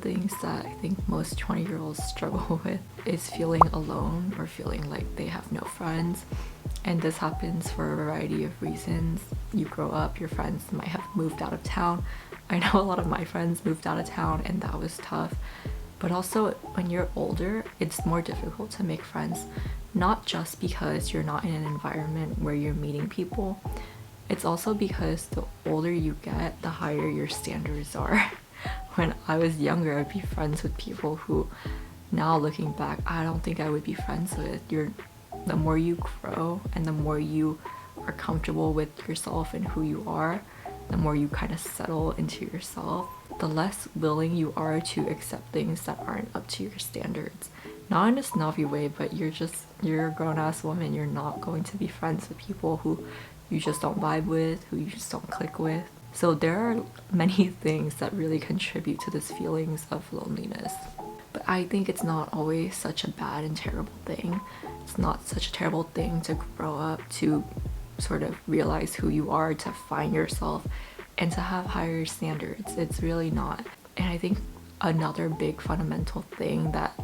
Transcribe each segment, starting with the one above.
things that I think most 20-year-olds struggle with is feeling alone or feeling like they have no friends. And this happens for a variety of reasons. You grow up, your friends might have moved out of town. I know a lot of my friends moved out of town and that was tough. But also when you're older, it's more difficult to make friends, not just because you're not in an environment where you're meeting people. It's also because the older you get, the higher your standards are. When I was younger, I'd be friends with people who, now looking back, I don't think I would be friends with. The more you grow and the more you are comfortable with yourself and who you are, the more you kind of settle into yourself, the less willing you are to accept things that aren't up to your standards. Not in a snobby way, but you're a grown-ass woman. You're not going to be friends with people who you just don't vibe with, who you just don't click with. So there are many things that really contribute to this feelings of loneliness. But I think it's not always such a bad and terrible thing. It's not such a terrible thing to grow up, to sort of realize who you are, to find yourself, and to have higher standards. It's really not. And I think another big fundamental thing that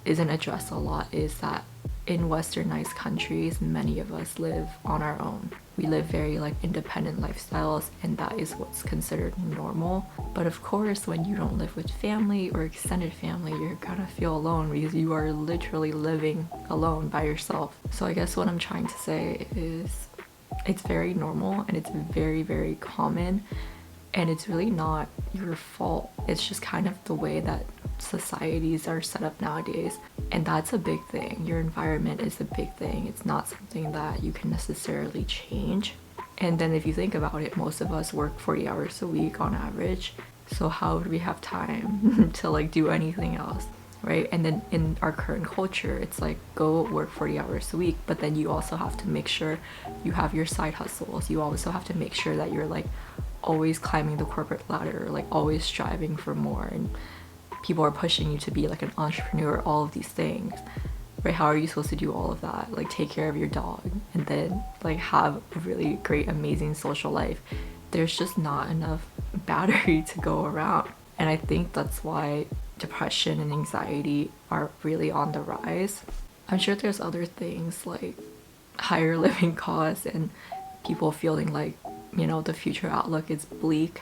isn't addressed a lot is that in westernized countries, many of us live on our own. We live very like independent lifestyles, and that is what's considered normal. But of course, when you don't live with family or extended family, you're gonna feel alone because you are literally living alone by yourself. So I guess what I'm trying to say is it's very normal and it's very, very common, and it's really not your fault. It's just kind of the way that societies are set up nowadays, and that's a big thing. Your environment is a big thing. It's not something that you can necessarily change. And then if you think about it, most of us work 40 hours a week on average, so how would we have time to like do anything else, right? And then in our current culture, it's like go work 40 hours a week, but then you also have to make sure you have your side hustles. You also have to make sure that you're like always climbing the corporate ladder, like always striving for more, and people are pushing you to be like an entrepreneur, all of these things, right? How are you supposed to do all of that? Like take care of your dog and then like have a really great, amazing social life. There's just not enough battery to go around. And I think that's why depression and anxiety are really on the rise. I'm sure there's other things like higher living costs and people feeling like, you know, the future outlook is bleak.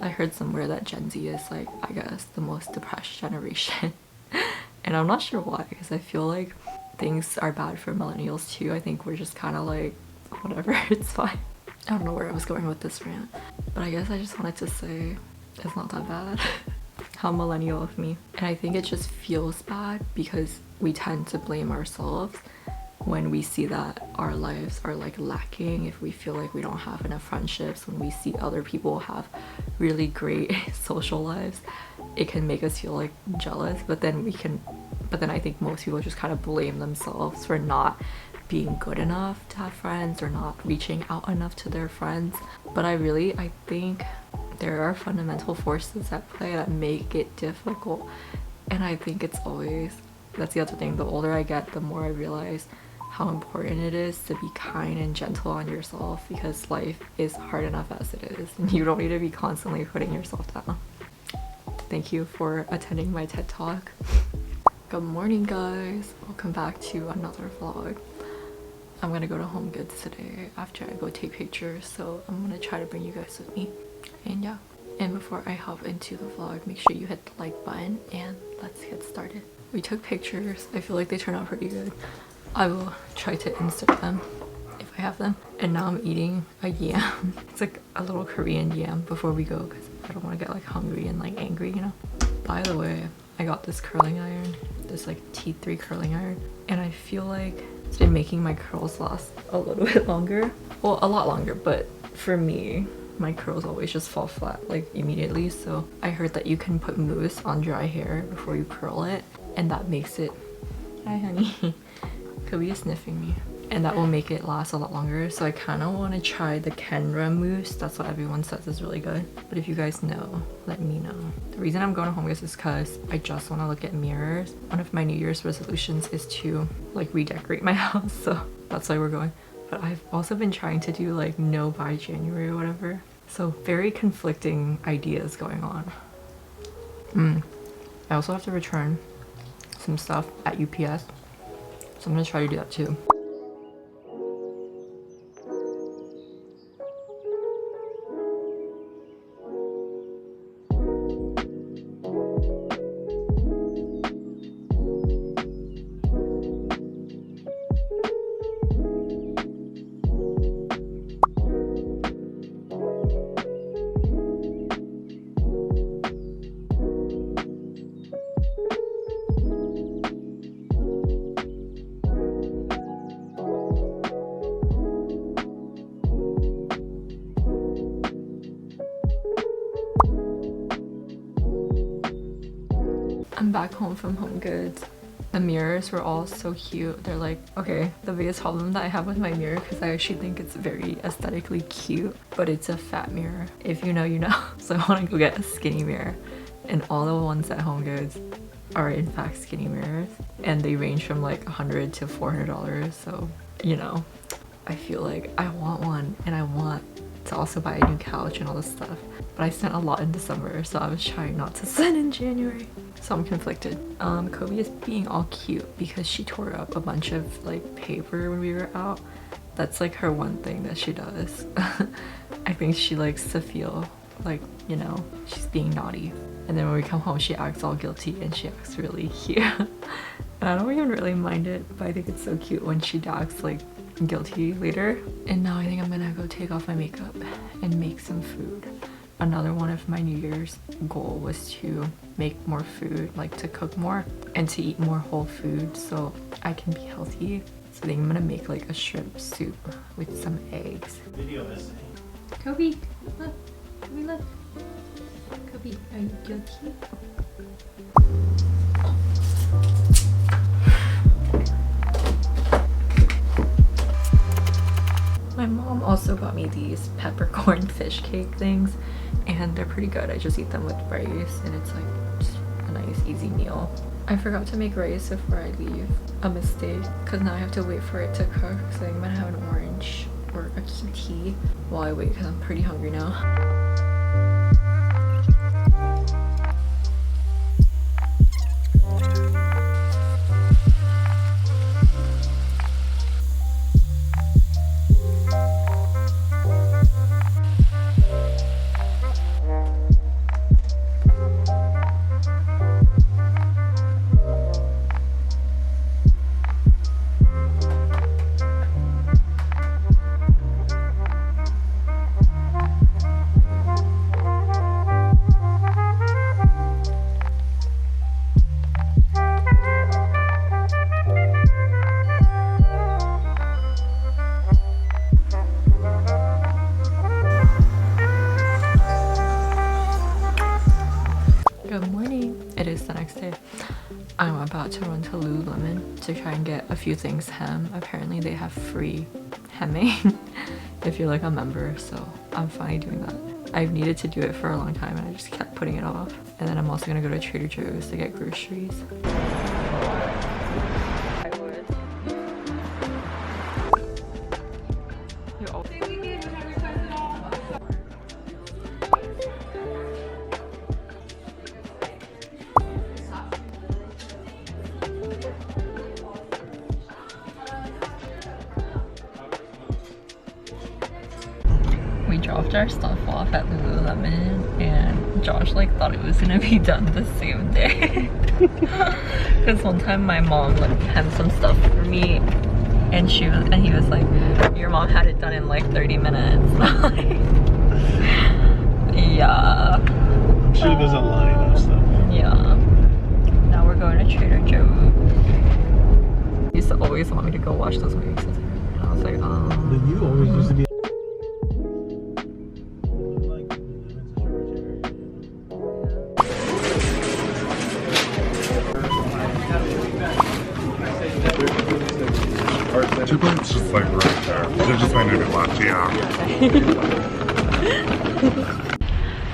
I heard somewhere that Gen Z is like, I guess, the most depressed generation. And I'm not sure why, because I feel like things are bad for millennials too. I think we're just kind of like, whatever, it's fine. I don't know where I was going with this rant, but I guess I just wanted to say it's not that bad. How millennial of me. And I think it just feels bad because we tend to blame ourselves when we see that our lives are like lacking, if we feel like we don't have enough friendships, when we see other people have really great social lives, it can make us feel like jealous. But then I think most people just kind of blame themselves for not being good enough to have friends or not reaching out enough to their friends. But I think there are fundamental forces at play that make it difficult. And I think that's the other thing, the older I get, the more I realize how important it is to be kind and gentle on yourself, because life is hard enough as it is and you don't need to be constantly putting yourself down. Thank you for attending my TED Talk. Good morning, guys. Welcome back to another vlog. I'm gonna go to Home Goods today after I go take pictures, so I'm gonna try to bring you guys with me. And yeah, and before I hop into the vlog, make sure you hit the like button and let's get started. We took pictures. I feel like they turned out pretty good. I will try to insert them if I have them. And now I'm eating a yam. It's like a little Korean yam before we go because I don't want to get like hungry and like angry, you know. By the way, I got this curling iron, this like T3 curling iron, and I feel like it's been making my curls last a little bit longer. Well, a lot longer, but for me, my curls always just fall flat like immediately. So I heard that you can put mousse on dry hair before you curl it, and that makes it, hi honey, could be sniffing me, and that will make it last a lot longer. So I kind of want to try the Kenra mousse. That's what everyone says is really good, but if you guys know, let me know. The reason I'm going to Home Goods is because I just want to look at mirrors. One of my New Year's resolutions is to like redecorate my house, so that's why we're going. But I've also been trying to do like no buy January or whatever, so very conflicting ideas going on. I also have to return some stuff at UPS, so I'm gonna try to do that too. I'm back home from Home Goods. The mirrors were all so cute. They're like, okay, the biggest problem that I have with my mirror, because I actually think it's very aesthetically cute, but it's a fat mirror. If you know, you know. So I want to go get a skinny mirror. And all the ones at Home Goods are in fact skinny mirrors. And they range from like $100 to $400. So, you know, I feel like I want one, and I want to also buy a new couch and all this stuff. But I spent a lot in December, so I was trying not to spend in January. So I'm conflicted. Kobe is being all cute because she tore up a bunch of like paper when we were out. That's like her one thing that she does. I think she likes to feel like, you know, she's being naughty. And then when we come home, she acts all guilty and she acts really cute. And I don't even really mind it, but I think it's so cute when she acts like guilty later. And now I think I'm gonna go take off my makeup and make some food. Another one of my New Year's goal was to make more food, like to cook more and to eat more whole food so I can be healthy. So I think I'm gonna make like a shrimp soup with some eggs. Video this. Kobe, look. Kobe, look. Kobe, are you guilty? My mom also got me these peppercorn fish cake things, and they're pretty good. I just eat them with rice, and it's like just a nice easy meal. I forgot to make rice before I leave. A mistake, because now I have to wait for it to cook, so I'm gonna have an orange or a QT while I wait, because I'm pretty hungry now. Good morning. It is the next day. I'm about to run to Lululemon to try and get a few things hem. Apparently they have free hemming if you're like a member, so I'm finally doing that. I've needed to do it for a long time and I just kept putting it off. And then I'm also gonna go to Trader Joe's to get groceries. I would. We dropped our stuff off at Lululemon and Josh like thought it was gonna be done the same day. Because one time my mom like hemmed some stuff for me and he was like, your mom had it done in like 30 minutes. Yeah. She doesn't lie enough stuff. Yeah. Now we're going to Trader Joe's. He used to always want me to go watch those movies. And I was like, Then you always used to be. Two points just like right there. They're just my name left, yeah.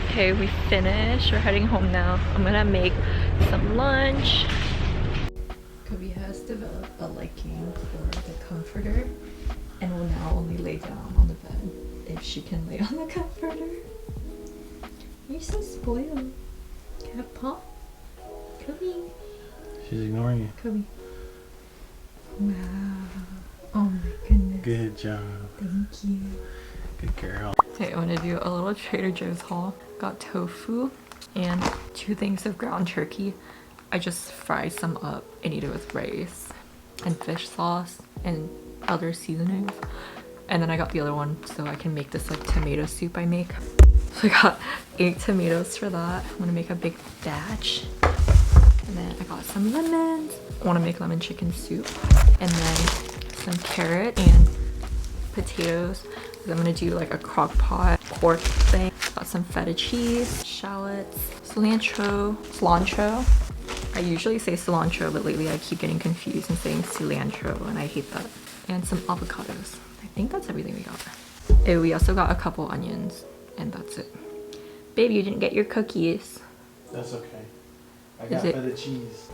Okay, we finished. We're heading home now. I'm gonna make some lunch. Kobe has developed a liking for the comforter and will now only lay down on the bed if she can lay on the comforter. You're so spoiled. Cat paw. Coming. She's ignoring you. Coming. Wow. Oh my goodness. Good job. Thank you. Good girl. Okay, I'm gonna do a little Trader Joe's haul. Got tofu and 2 things of ground turkey. I just fried some up and eat it with rice and fish sauce and other seasonings. And then I got the other one so I can make this like tomato soup I make. So I got 8 tomatoes for that. I'm gonna make a big batch. And then I got some lemons. I wanna make lemon chicken soup. And then some carrot and potatoes. I'm gonna do like a crock pot pork thing. Got some feta cheese, shallots, cilantro. I usually say cilantro, but lately I keep getting confused and saying cilantro, and I hate that. And some avocados. I think that's everything we got. Oh, we also got a couple onions, and that's it. Babe, you didn't get your cookies. That's okay. I got it- feta cheese.